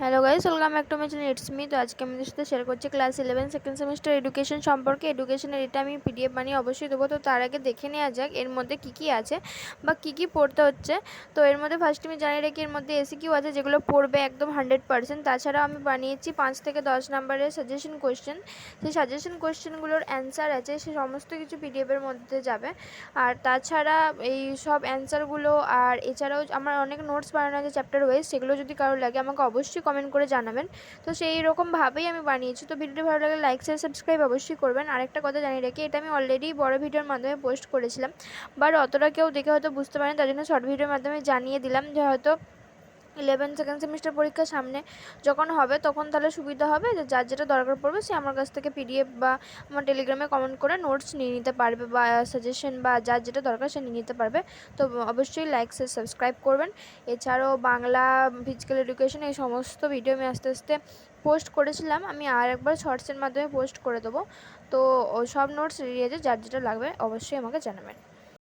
Hello guys, welcome back to my channel. It's me. তো আজকে আমাদের সাথে শেয়ার করছি ক্লাস 11 সেকেন্ড সেমিস্টার এডুকেশন সম্পর্কে। এডুকেশনের এটা আমি পিডিএফ বানিয়ে অবশ্যই দেবো। তো তার আগে দেখে নেওয়া যাক এর মধ্যে কী আছে বা কী পড়তে হচ্ছে। তো এর মধ্যে ফার্স্ট আমি জানিয়ে রাখি, এর মধ্যে এসিকিউ আছে যেগুলো পড়বে একদম 100%। তাছাড়াও আমি বানিয়েছি 5 থেকে 10 নম্বরের সাজেশন কোয়েশ্চেন। সেই সাজেশন কোয়েশ্চেনগুলোর অ্যান্সার আছে, সে সমস্ত কিছু পিডিএফের মধ্যে যাবে। আর তাছাড়া এই সব অ্যান্সারগুলো আর এছাড়াও আমার অনেক নোটস বানানো আছে চ্যাপ্টার ওয়াইজ, সেগুলো যদি কারো লাগে আমাকে অবশ্যই কমেন্ট করে জানাবেন। তো সেই রকমভাবেই আমি বানিয়েছি। তো ভিডিওটি ভালো লাগলে লাইক শেয়ার সাবস্ক্রাইব অবশ্যই করবেন। আরেকটা কথা জানিয়ে রাখি, এটা আমি অলরেডি বড় ভিডিওর মাধ্যমে পোস্ট করেছিলাম, বাট অতটা কেউ দেখে হয়তো বুঝতে পারেন, তার জন্য শর্ট ভিডিওর মাধ্যমে জানিয়ে দিলাম যে হয়তো 11 সেকেন্ড সেমিস্টার পরীক্ষা সামনে যখন হবে তখন তাহলে সুবিধা হবে, যে যার যেটা দরকার পড়বে সে আমার কাছ থেকে পিডিএফ বা আমার টেলিগ্রামে কমেন্ট করে নোটস নিয়ে নিতে পারবে, বা সাজেশন বা যার যেটা দরকার সে নিয়ে নিতে পারবে। তো অবশ্যই লাইক শেয়ার সাবস্ক্রাইব করবেন। এছাড়াও বাংলা, ফিজিক্যাল এডুকেশন এই সমস্ত ভিডিও আমি আস্তে আস্তে পোস্ট করেছিলাম, আমি আর একবার শর্টসের মাধ্যমে পোস্ট করে দেবো। তো সব নোটস রেডি আছে, যার যেটা লাগবে অবশ্যই আমাকে জানাবেন।